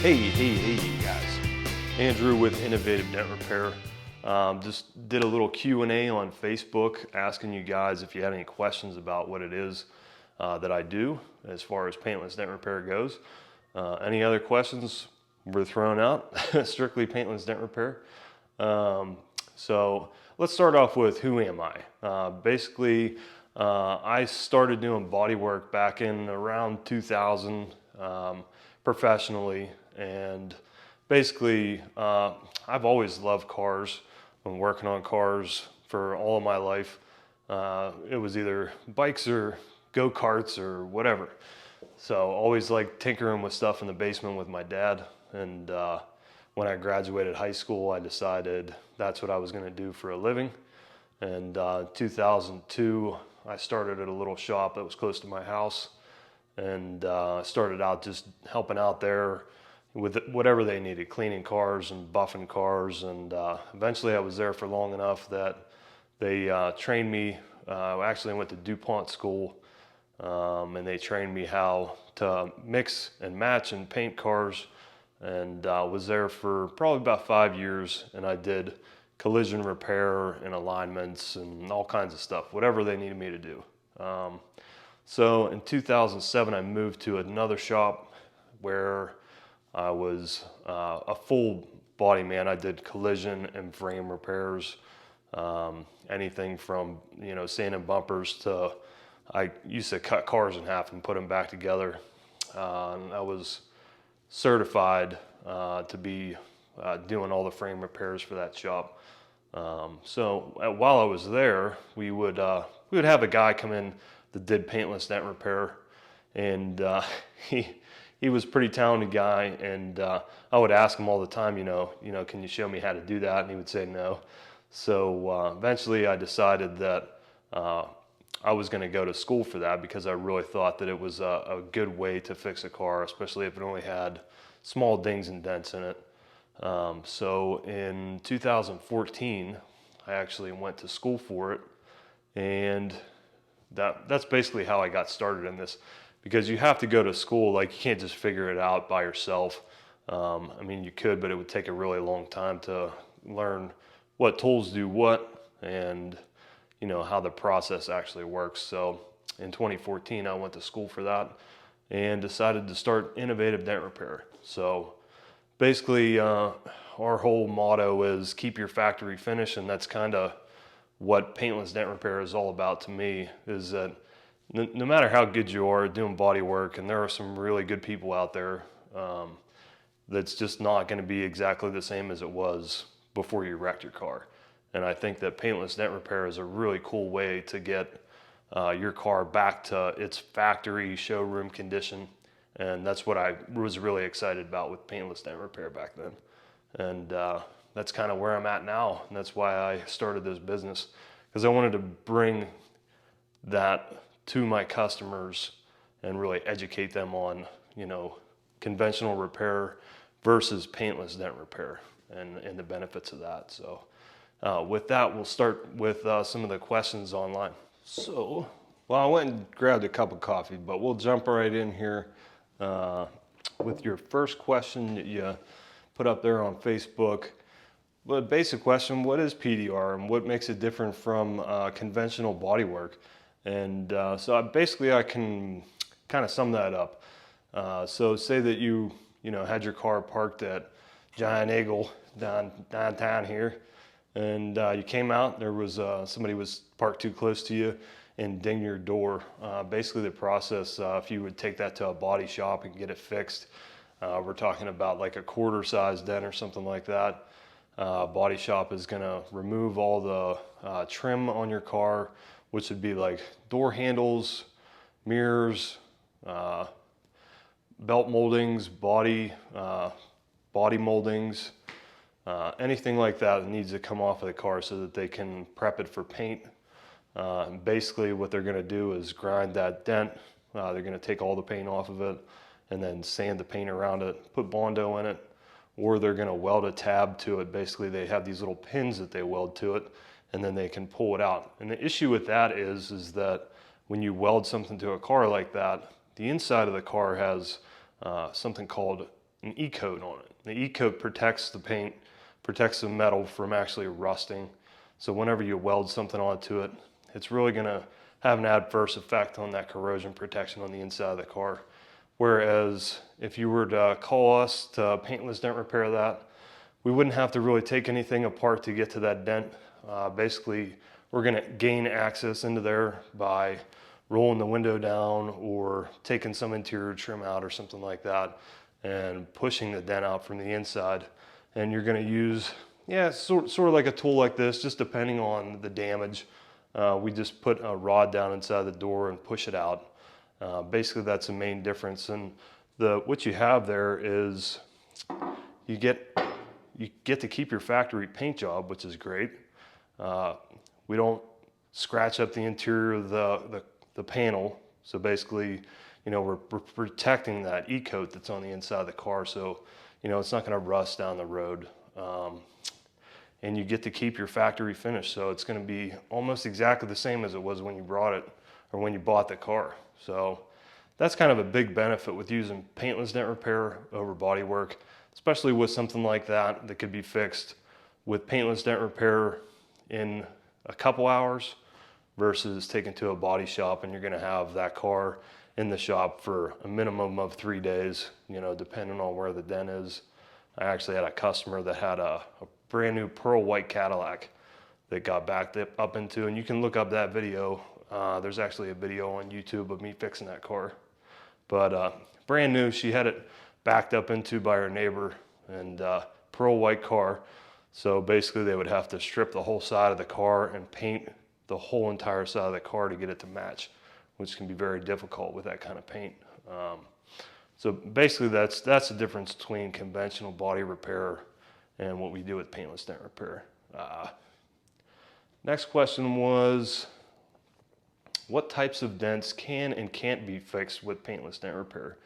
Hey guys. Andrew with Innovative Dent Repair. Just did a little Q&A on Facebook asking you guys if you had any questions about what it is that I do as far as paintless dent repair goes. Any other questions were thrown out, strictly paintless dent repair. So let's start off with who am I? Basically, I started doing body work back in around 2000 professionally. And basically, I've always loved cars. Been working on cars for all of my life. It was either bikes or go-karts or whatever. So always like tinkering with stuff in the basement with my dad. And when I graduated high school, I decided that's what I was going to do for a living. And 2002, I started at a little shop that was close to my house. And started out just helping out there with whatever they needed, cleaning cars and buffing cars. And eventually I was there for long enough that they trained me. Actually, I went to DuPont school, and they trained me how to mix and match and paint cars. And was there for probably about 5 years. And I did collision repair and alignments and all kinds of stuff, whatever they needed me to do. So in 2007, I moved to another shop where I was a full body man. I did collision and frame repairs, anything from, sanding bumpers to, I used to cut cars in half and put them back together. And I was certified to be doing all the frame repairs for that shop. So while I was there, we would have a guy come in that did paintless dent repair, and he was a pretty talented guy, and I would ask him all the time, can you show me how to do that? And he would say no. So eventually I decided that I was going to go to school for that because I really thought that it was a good way to fix a car, especially if it only had small dings and dents in it. So in 2014, I actually went to school for it, and that's basically how I got started in this, because you have to go to school. Like, you can't just figure it out by yourself. I mean, you could, but it would take a really long time to learn what tools do what and, how the process actually works. So in 2014, I went to school for that and decided to start Innovative Dent Repair. So basically, our whole motto is keep your factory finish, and that's kind of what paintless dent repair is all about to me, is that no matter how good you are doing body work, and there are some really good people out there, that's just not going to be exactly the same as it was before you wrecked your car. And I think that paintless dent repair is a really cool way to get your car back to its factory showroom condition. And that's what I was really excited about with paintless dent repair back then. And that's kind of where I'm at now. And that's why I started this business, because I wanted to bring that to my customers and really educate them on, conventional repair versus paintless dent repair and the benefits of that. So with that, we'll start with some of the questions online. So, well, I went and grabbed a cup of coffee, but we'll jump right in here with your first question that you put up there on Facebook. But basic question: what is PDR and what makes it different from conventional body work? And so I can kind of sum that up. So say that you had your car parked at Giant Eagle downtown here, and you came out. There was somebody was parked too close to you and dinged your door. Basically, the process, if you would take that to a body shop and get it fixed, we're talking about like a quarter-size dent or something like that. Body shop is going to remove all the trim on your car, which would be like door handles, mirrors, belt moldings, body moldings, anything like that needs to come off of the car so that they can prep it for paint. Basically what they're going to do is grind that dent. They're going to take all the paint off of it and then sand the paint around it, put Bondo in it, or they're going to weld a tab to it. Basically, they have these little pins that they weld to it, and then they can pull it out. And the issue with that is that when you weld something to a car like that, the inside of the car has something called an E-coat on it. The E-coat protects the paint, protects the metal from actually rusting. So whenever you weld something onto it, it's really gonna have an adverse effect on that corrosion protection on the inside of the car. Whereas if you were to call us to Paintless Dent Repair that, we wouldn't have to really take anything apart to get to that dent. Basically, we're gonna gain access into there by rolling the window down or taking some interior trim out or something like that and pushing the dent out from the inside. And you're gonna use, yeah, sort of like a tool like this, just depending on the damage. We just put a rod down inside the door and push it out. Basically, that's the main difference. And what you have there is you get to keep your factory paint job, which is great. We don't scratch up the interior of the panel. So basically, you know, we're protecting that E-coat that's on the inside of the car. So, you know, it's not gonna rust down the road. And you get to keep your factory finish. So it's gonna be almost exactly the same as it was when you brought it or when you bought the car. So that's kind of a big benefit with using Paintless Dent Repair over body work, especially with something like that that could be fixed with Paintless Dent Repair in a couple hours versus taking to a body shop and you're gonna have that car in the shop for a minimum of 3 days, you know, depending on where the dent is. I actually had a customer that had a brand new pearl white Cadillac that got backed up into, and you can look up that video. There's actually a video on YouTube of me fixing that car. But brand new, she had it backed up into by her neighbor, and pearl white car. So basically they would have to strip the whole side of the car and paint the whole entire side of the car to get it to match, which can be very difficult with that kind of paint. So basically that's the difference between conventional body repair and what we do with Paintless Dent Repair. Next question was, what types of dents can and can't be fixed with Paintless Dent Repair?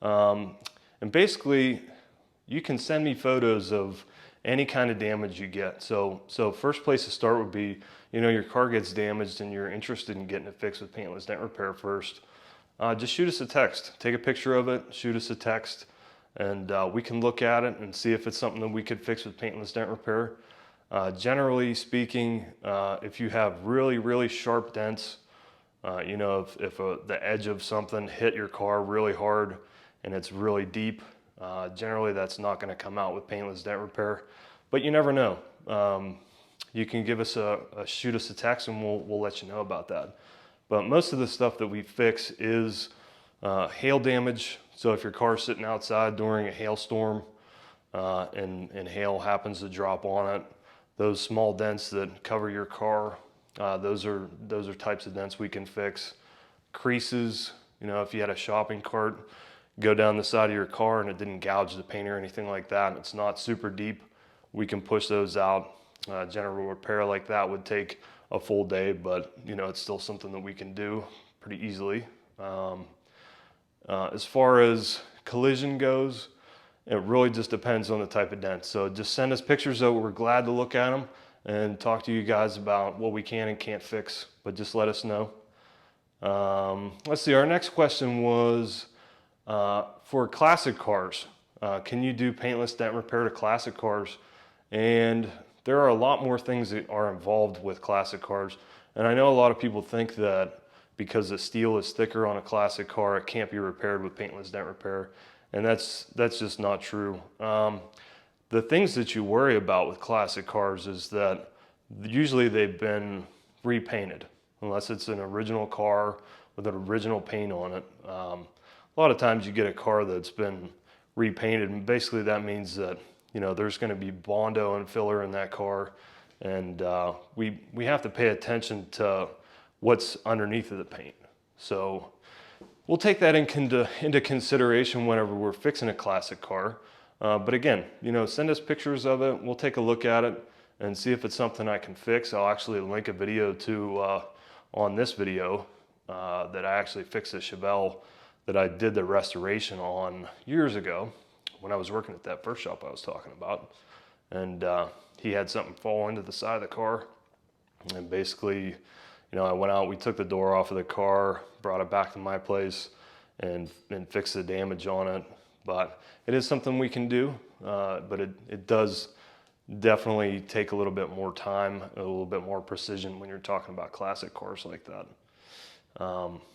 And basically, you can send me photos of any kind of damage you get. So first place to start would be, you know, your car gets damaged and you're interested in getting it fixed with Paintless Dent Repair first. Just shoot us a text. Take a picture of it, shoot us a text, and we can look at it and see if it's something that we could fix with Paintless Dent Repair. Generally speaking, if you have really, really sharp dents, you know, if the edge of something hit your car really hard and it's really deep, generally that's not going to come out with Paintless Dent Repair, but you never know. You can give us shoot us a text and we'll let you know about that. But most of the stuff that we fix is hail damage. So if your car's sitting outside during a hailstorm and hail happens to drop on it, those small dents that cover your car, those are types of dents we can fix. Creases, you know, if you had a shopping cart go down the side of your car and it didn't gouge the paint or anything like that, and it's not super deep, we can push those out. General repair like that would take a full day, but you know, it's still something that we can do pretty easily. As far as collision goes, it really just depends on the type of dent. So just send us pictures of it. We're glad to look at them and talk to you guys about what we can and can't fix, but just let us know. Let's see, our next question was for classic cars. Can you do Paintless Dent Repair to classic cars? And there are a lot more things that are involved with classic cars. And I know a lot of people think that because the steel is thicker on a classic car, it can't be repaired with Paintless Dent Repair. And that's just not true. The things that you worry about with classic cars is that usually they've been repainted, unless it's an original car with an original paint on it. A lot of times you get a car that's been repainted, and basically that means that, you know, there's going to be Bondo and filler in that car, and we have to pay attention to what's underneath of the paint. So we'll take that into consideration whenever we're fixing a classic car. But again, you know, send us pictures of it. We'll take a look at it and see if it's something I can fix. I'll actually link a video to on this video that I actually fixed a Chevelle that I did the restoration on years ago when I was working at that first shop I was talking about. And he had something fall into the side of the car, and basically, you know, I went out, we took the door off of the car, brought it back to my place and fixed the damage on it. but it is something we can do, but it does definitely take a little bit more time, a little bit more precision when you're talking about classic cars like that.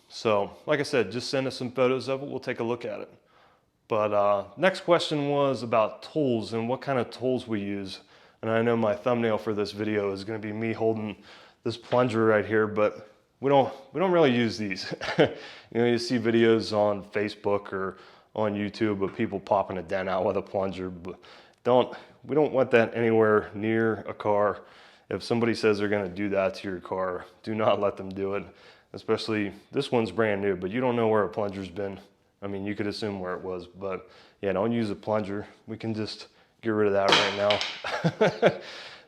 So like I said, just send us some photos of it. We'll take a look at it. But next question was about tools and what kind of tools we use. And I know my thumbnail for this video is going to be me holding this plunger right here, but we don't really use these. You see videos on Facebook or on YouTube of people popping a dent out with a plunger, but we don't want that anywhere near a car. If somebody says they're going to do that to your car, do not let them do it. Especially, this one's brand new, but you don't know where a plunger's been. I mean, you could assume where it was, but yeah, don't use a plunger. We can just get rid of that right now.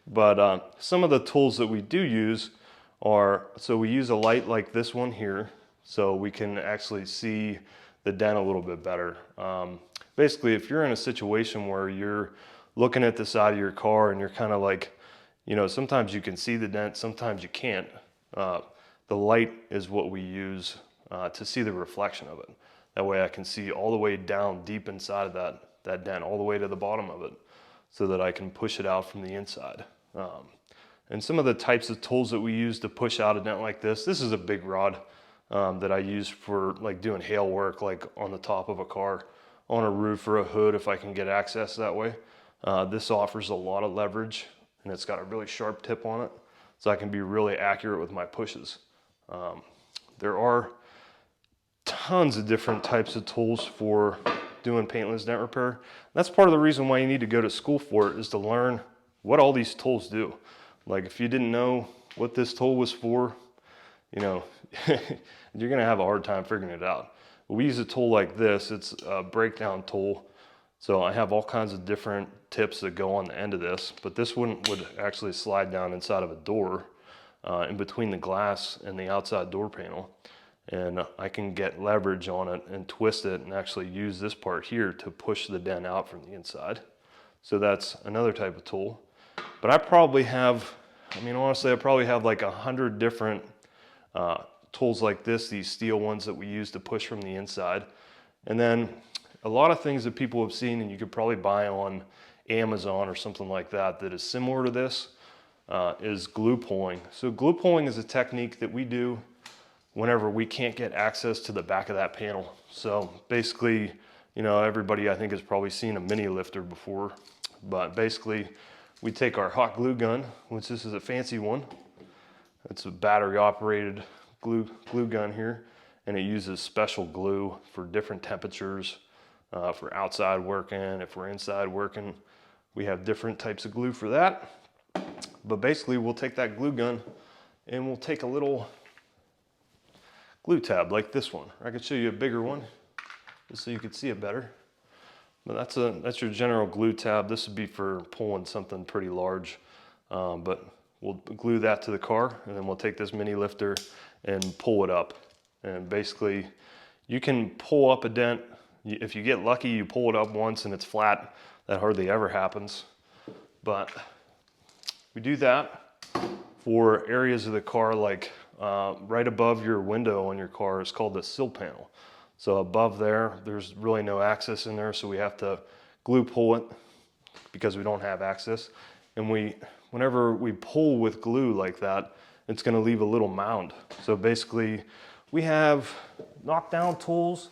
But some of the tools that we do use are, so we use a light like this one here, so we can actually see the dent a little bit better. Basically, if you're in a situation where you're looking at the side of your car and you're kind of like, sometimes you can see the dent, sometimes you can't. The light is what we use to see the reflection of it. That way I can see all the way down deep inside of that dent, all the way to the bottom of it, so that I can push it out from the inside. And some of the types of tools that we use to push out a dent like this is a big rod that I use for like doing hail work, like on the top of a car, on a roof or a hood if I can get access that way. This offers a lot of leverage and it's got a really sharp tip on it, so I can be really accurate with my pushes. There are tons of different types of tools for doing paintless dent repair. That's part of the reason why you need to go to school for it, is to learn what all these tools do. Like if you didn't know what this tool was for, you're gonna have a hard time figuring it out. We use a tool like this. It's a breakdown tool. So I have all kinds of different tips that go on the end of this, but this one would actually slide down inside of a door in between the glass and the outside door panel. And I can get leverage on it and twist it and actually use this part here to push the dent out from the inside. So that's another type of tool. But I probably have, honestly, I probably have like 100 different tools like this, these steel ones that we use to push from the inside. And then a lot of things that people have seen and you could probably buy on Amazon or something like that that is similar to this is glue pulling. So glue pulling is a technique that we do whenever we can't get access to the back of that panel. So basically, everybody I think has probably seen a mini lifter before, but basically we take our hot glue gun, which this is a fancy one. It's a battery operated glue gun here, and it uses special glue for different temperatures, for outside working. If we're inside working, we have different types of glue for that. But basically we'll take that glue gun and we'll take a little glue tab like this one. I could show you a bigger one just so you could see it better. But that's your general glue tab. This would be for pulling something pretty large. But we'll glue that to the car, and then we'll take this mini lifter and pull it up. And basically you can pull up a dent. If you get lucky, you pull it up once and it's flat. That hardly ever happens. But we do that for areas of the car like right above your window on your car is called the sill panel. So above there's really no access in there, so we have to glue pull it because we don't have access. And whenever we pull with glue like that, it's gonna leave a little mound. So basically we have knockdown tools.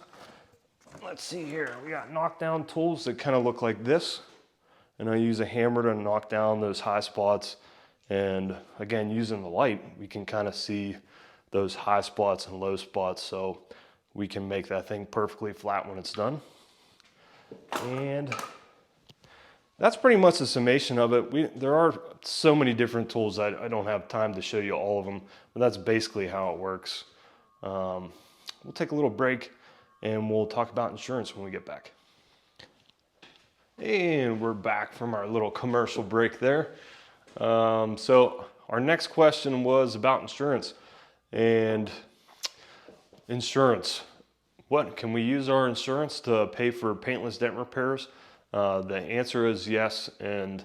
Let's see here, we got knockdown tools that kind of look like this. And I use a hammer to knock down those high spots. And again, using the light, we can kind of see those high spots and low spots, so we can make that thing perfectly flat when it's done. And that's pretty much the summation of it. There are so many different tools. I don't have time to show you all of them, but that's basically how it works. We'll take a little break and we'll talk about insurance when we get back. And we're back from our little commercial break there. So our next question was about insurance. And insurance, what can we use our insurance to pay for paintless dent repairs? The answer is yes. And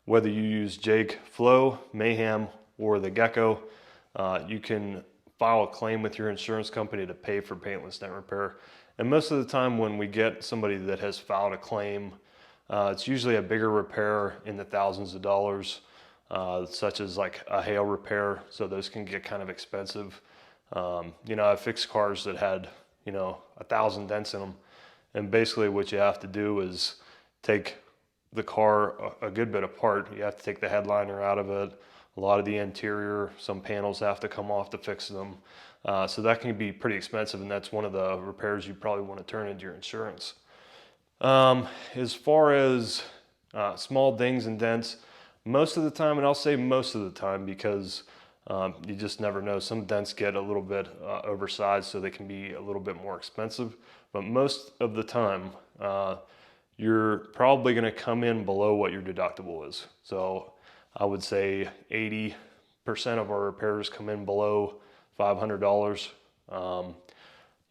whether you use Jake Flow, Mayhem, or the Gecko, you can file a claim with your insurance company to pay for paintless dent repair. And most of the time when we get somebody that has filed a claim, it's usually a bigger repair in the thousands of dollars, such as like a hail repair. So those can get kind of expensive. You know, I fixed cars that had, you know, 1,000 dents in them. And basically what you have to do is take the car a good bit apart. You have to take the headliner out of it, a lot of the interior, some panels have to come off to fix them. So that can be pretty expensive, and that's one of the repairs you probably want to turn into your insurance. As far as small dings and dents, most of the time, and I'll say most of the time because you just never know. Some dents get a little bit oversized, so they can be a little bit more expensive. But most of the time, you're probably going to come in below what your deductible is. So I would say 80% of our repairs come in below $500.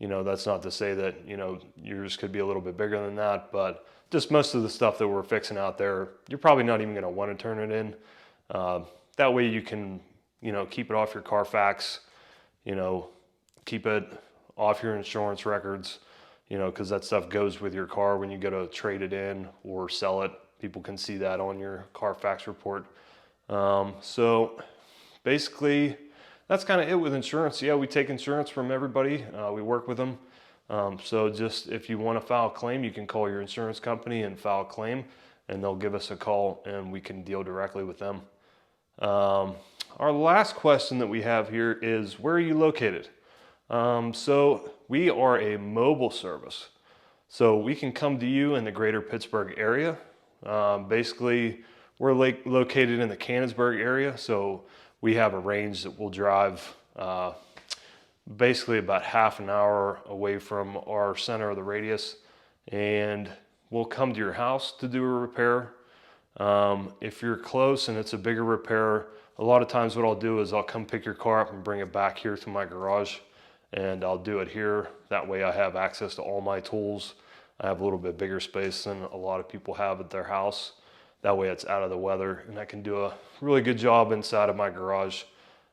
You know, that's not to say that, you know, yours could be a little bit bigger than that, but just most of the stuff that we're fixing out there, you're probably not even going to want to turn it in. That way you can, you know, keep it off your Carfax, you know, keep it off your insurance records, you know, because that stuff goes with your car when you go to trade it in or sell it. People can see that on your Carfax report. So basically that's kind of it with insurance. Yeah, we take insurance from everybody. We work with them. So just if you want to file a claim, you can call your insurance company and file a claim, and they'll give us a call and we can deal directly with them. Our last question that we have here is, where are you located? So we are a mobile service. So we can come to you in the greater Pittsburgh area. Basically, we're located in the Canonsburg area, so we have a range that we'll drive basically about half an hour away from our center of the radius, and we'll come to your house to do a repair. If you're close and it's a bigger repair, a lot of times what I'll do is I'll come pick your car up and bring it back here to my garage, and I'll do it here. That way I have access to all my tools. I have a little bit bigger space than a lot of people have at their house. That way it's out of the weather, and I can do a really good job inside of my garage.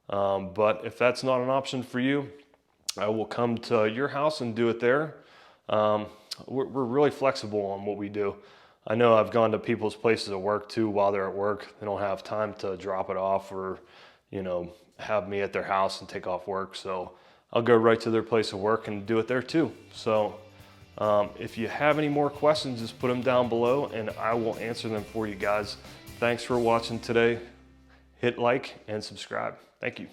But if that's not an option for you, I will come to your house and do it there. We're really flexible on what we do. I know I've gone to people's places of work too while they're at work. They don't have time to drop it off or, you know, have me at their house and take off work. So I'll go right to their place of work and do it there too. So if you have any more questions, just put them down below and I will answer them for you guys. Thanks for watching today. Hit like and subscribe. Thank you.